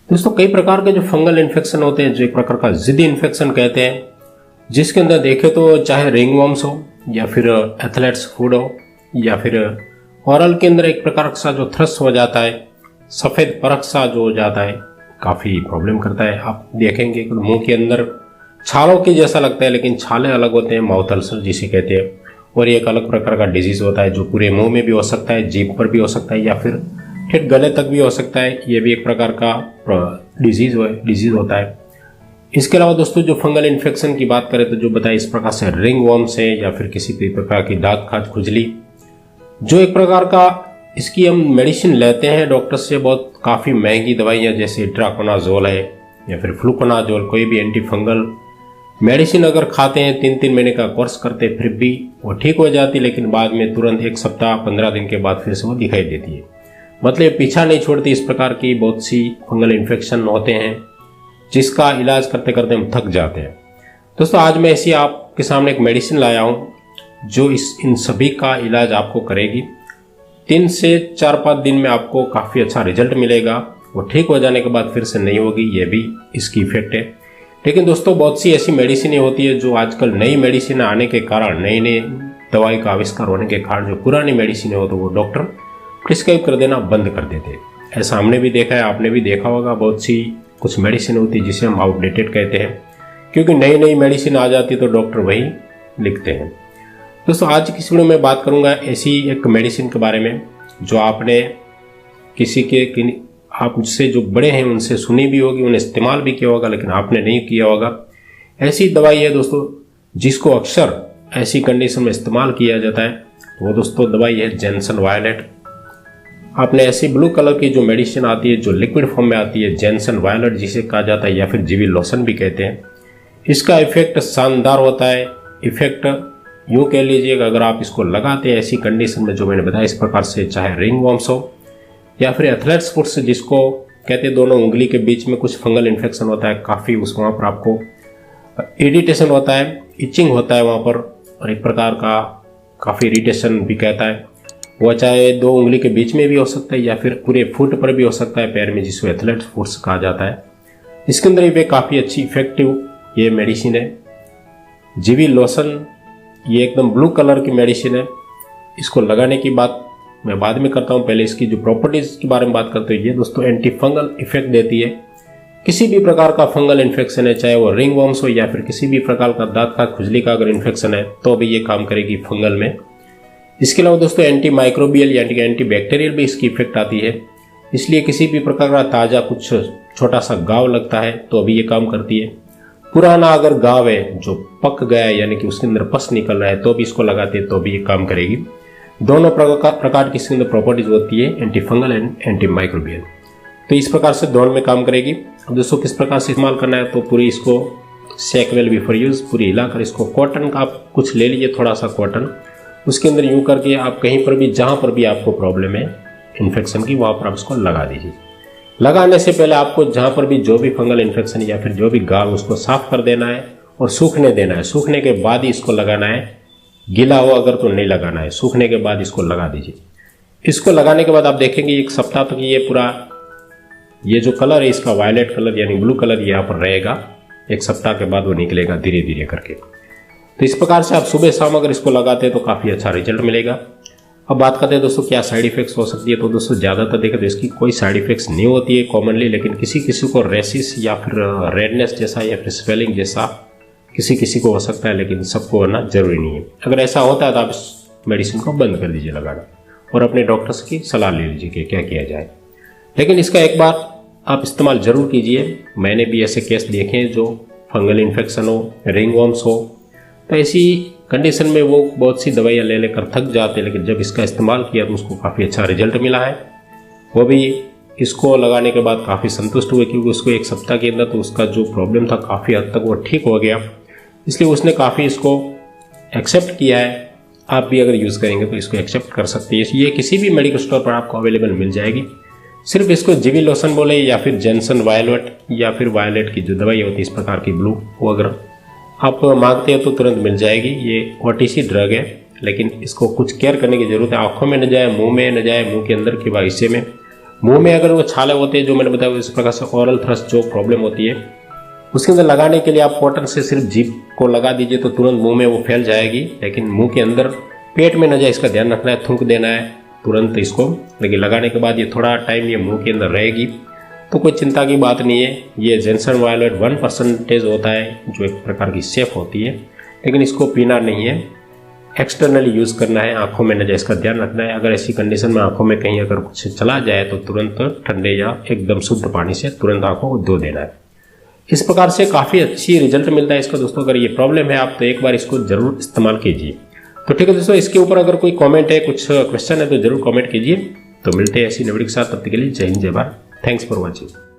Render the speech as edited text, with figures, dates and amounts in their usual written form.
दोस्तों कई प्रकार के जो फंगल इन्फेक्शन होते हैं, जो एक प्रकार का जिद्दी इन्फेक्शन कहते हैं, जिसके अंदर देखे तो चाहे रिंगवॉर्म्स हो या फिर एथलेट्स फूड हो या फिर ओरल के अंदर एक प्रकार का जो थ्रस हो जाता है, सफ़ेद परख सा जो हो जाता है, काफ़ी प्रॉब्लम करता है। आप देखेंगे कि मुंह के अंदर छालों के जैसा लगता है, लेकिन छाले अलग होते हैं, माउथ अल्सर जिसे कहते हैं। और ये एक अलग प्रकार का डिजीज़ होता है जो पूरे मुंह में भी हो सकता है, जीभ पर भी हो सकता है या फिर ठीक गले तक भी हो सकता है। ये भी एक प्रकार का डिजीज़ होता है। इसके अलावा दोस्तों जो फंगल इन्फेक्शन की बात करें तो जो बताए इस प्रकार से रिंगवॉर्म से या फिर किसी भी प्रकार की दांत खाज खुजली, जो एक प्रकार का इसकी हम मेडिसिन लेते हैं डॉक्टर से, बहुत काफ़ी महंगी दवाइयाँ जैसे इट्राकोनाजोल है या फिर फ्लूकोनाजोल, कोई भी एंटी फंगल मेडिसिन अगर खाते हैं, 3-3 महीने का कोर्स करते हैं, फिर भी वो ठीक हो जाती, लेकिन बाद में तुरंत 1 सप्ताह 15 दिन के बाद फिर से वो दिखाई देती है। मतलब पीछा नहीं छोड़ती। इस प्रकार की बहुत सी फंगल इन्फेक्शन होते हैं जिसका इलाज करते करते हम थक जाते हैं। दोस्तों आज मैं ऐसी आपके सामने एक मेडिसिन लाया हूँ जो इन सभी का इलाज आपको करेगी। 3 से 4-5 दिन में आपको काफ़ी अच्छा रिजल्ट मिलेगा। वो ठीक हो जाने के बाद फिर से नहीं होगी, ये भी इसकी इफेक्ट है। लेकिन दोस्तों बहुत सी ऐसी मेडिसिन होती है जो आजकल नई मेडिसिन आने के कारण, नई नई दवाई का आविष्कार होने के कारण जो पुरानी मेडिसिन हो तो वो डॉक्टर प्रिस्क्राइब कर देना बंद कर देते। ऐसा हमने भी देखा है, आपने भी देखा होगा। बहुत सी कुछ मेडिसिन होती है जिसे हम आउटडेटेड कहते हैं, क्योंकि नई नई मेडिसिन आ जाती तो डॉक्टर वही लिखते हैं। दोस्तों आज की वीडियो में बात करूंगा ऐसी एक मेडिसिन के बारे में जो आपने आपसे जो बड़े हैं उनसे सुनी भी होगी, उन्हें इस्तेमाल भी किया होगा, लेकिन आपने नहीं किया होगा। ऐसी दवाई है दोस्तों जिसको अक्सर ऐसी कंडीशन में इस्तेमाल किया जाता है। वो दोस्तों दवाई है जेनसन वायलेट। आपने ऐसी ब्लू कलर की जो मेडिसिन आती है, जो लिक्विड फॉर्म में आती है, जेनसन वायलेट जिसे कहा जाता है या फिर जीवी लोशन भी कहते हैं। इसका इफेक्ट शानदार होता है। इफेक्ट यूँ कह लीजिएगा, अगर आप इसको लगाते हैं ऐसी कंडीशन में जो मैंने बताया इस प्रकार से, चाहे रिंगवॉर्म्स हो या फिर एथलेट्स फुट से जिसको कहते हैं दोनों उंगली के बीच में कुछ फंगल इन्फेक्शन होता है, काफ़ी उस वहाँ पर आपको इरिटेशन होता है, इचिंग होता है वहाँ पर, और एक प्रकार का काफ़ी इरिटेशन भी कहता है। वो चाहे 2 उंगली के बीच में भी हो सकता है या फिर पूरे फुट पर भी हो सकता है, पैर में, जिसको एथलेट्स फुट्स कहा जाता है। इसके अंदर भी काफ़ी अच्छी इफेक्टिव ये मेडिसिन है। जीवी लोशन ये एकदम ब्लू कलर की मेडिसिन है। इसको लगाने की बात मैं बाद में करता हूँ, पहले इसकी जो प्रॉपर्टीज़ के बारे में बात करते हैं। ये दोस्तों एंटी फंगल इफेक्ट देती है। किसी भी प्रकार का फंगल इन्फेक्शन है, चाहे वो रिंगवॉर्म्स हो या फिर किसी भी प्रकार का दांत का खुजली का अगर इन्फेक्शन है, तो भी ये काम करेगी फंगल में। इसके अलावा दोस्तों एंटी माइक्रोबियल यानी कि एंटी बैक्टीरियल भी इसकी इफेक्ट आती है। इसलिए किसी भी प्रकार का ताज़ा कुछ छोटा सा घाव लगता है तो अभी ये काम करती है। पुराना अगर घाव है जो पक गया है यानी कि उसके अंदर पस निकल रहा है तो भी इसको लगाते हैं तो भी ये काम करेगी। दोनों प्रकार की इसके अंदर प्रॉपर्टीज होती है, anti fungal and anti microbial. तो इस प्रकार से दोनों में काम करेगी। अब दोस्तों किस प्रकार से इस्तेमाल करना है, तो पूरी इसको सेक वेल बिफोर यूज पूरी हिलाकर इसको कॉटन का आप कुछ ले लीजिए, थोड़ा सा कॉटन, उसके अंदर यूँ करके आप कहीं पर भी जहाँ पर भी आपको प्रॉब्लम है इन्फेक्शन की, वहाँ पर आप इसको लगा दीजिए। लगाने से पहले आपको जहाँ पर भी जो भी फंगल इन्फेक्शन या फिर जो भी घाव उसको साफ कर देना है और सूखने देना है। सूखने के बाद ही इसको लगाना है, गीला हो अगर तो नहीं लगाना है। सूखने के बाद इसको लगा दीजिए। इसको लगाने के बाद आप देखेंगे 1 सप्ताह तक ये पूरा ये जो कलर है इसका वायलेट कलर यानी ब्लू कलर यहाँ पर रहेगा। 1 सप्ताह के बाद वो निकलेगा धीरे धीरे करके। तो इस प्रकार से आप सुबह शाम अगर इसको लगाते हैं तो काफ़ी अच्छा रिजल्ट मिलेगा। अब बात करते हैं दोस्तों क्या साइड इफेक्ट्स हो सकती है। तो दोस्तों ज़्यादातर देखें तो इसकी कोई साइड इफेक्ट्स नहीं होती है कॉमनली, लेकिन किसी किसी को रेसिस या फिर रेडनेस जैसा या फिर स्वेलिंग जैसा किसी को हो सकता है, लेकिन सबको होना जरूरी नहीं है। अगर ऐसा होता है तो आप इस मेडिसिन को बंद कर दीजिए लगाना और अपने डॉक्टर्स की सलाह ले लीजिए कि क्या किया जाए। लेकिन इसका एक बार आप इस्तेमाल जरूर कीजिए। मैंने भी ऐसे केस देखे हैं जो फंगल इन्फेक्शन हो, रिंगवॉर्म्स हो, तो ऐसी कंडीशन में वो बहुत सी दवाइयाँ ले लेकर थक जाते हैं, लेकिन जब इसका इस्तेमाल किया तो उसको काफ़ी अच्छा रिजल्ट मिला है। वो भी इसको लगाने के बाद काफ़ी संतुष्ट हुए, क्योंकि उसको 1 सप्ताह के अंदर तो उसका जो प्रॉब्लम था काफ़ी हद तक वो ठीक हो गया। इसलिए उसने काफ़ी इसको एक्सेप्ट किया है। आप भी अगर यूज़ करेंगे तो इसको एक्सेप्ट कर सकते हैं। ये किसी भी मेडिकल स्टोर पर आपको अवेलेबल मिल जाएगी। सिर्फ इसको जीवी लोशन बोले या फिर जेनसन वायलेट या फिर वायलेट की जो दवाई होती है इस प्रकार की ब्लू, वो अगर आप मांगते हैं तो तुरंत मिल जाएगी। ये OTC ड्रग है, लेकिन इसको कुछ केयर करने की ज़रूरत है। आँखों में न जाए, मुंह में न जाए, मुंह के अंदर के हिस्से में मुंह में अगर वो छाले होते हैं जो मैंने बताया इस प्रकार से ओरल थ्रस्ट जो प्रॉब्लम होती है उसके अंदर लगाने के लिए आप कॉटन से सिर्फ जीभ को लगा दीजिए तो तुरंत मुंह में वो फैल जाएगी, लेकिन मुंह के अंदर पेट में न जाए इसका ध्यान रखना है, थूक देना है तुरंत इसको। लेकिन लगाने के बाद ये थोड़ा टाइम ये मुंह के अंदर रहेगी तो कोई चिंता की बात नहीं है। ये जेंसन वायलेट 1% होता है जो एक प्रकार की सेफ होती है, लेकिन इसको पीना नहीं है, एक्सटर्नली यूज़ करना है, आंखों में न जाए इसका ध्यान रखना है। अगर ऐसी कंडीशन में आंखों में कहीं अगर कुछ चला जाए तो तुरंत ठंडे या एकदम शुद्ध पानी से तुरंत आंखों को धो देना है। इस प्रकार से काफ़ी अच्छी रिजल्ट मिलता है इसका दोस्तों। अगर ये प्रॉब्लम है आप तो एक बार इसको जरूर इस्तेमाल कीजिए। तो ठीक है दोस्तों, इसके ऊपर अगर कोई कमेंट है, कुछ क्वेश्चन है तो जरूर कमेंट कीजिए। तो मिलते हैं ऐसी नई वीडियो के साथ, तब तक के लिए जय हिंद जय भारत। Thanks for watching.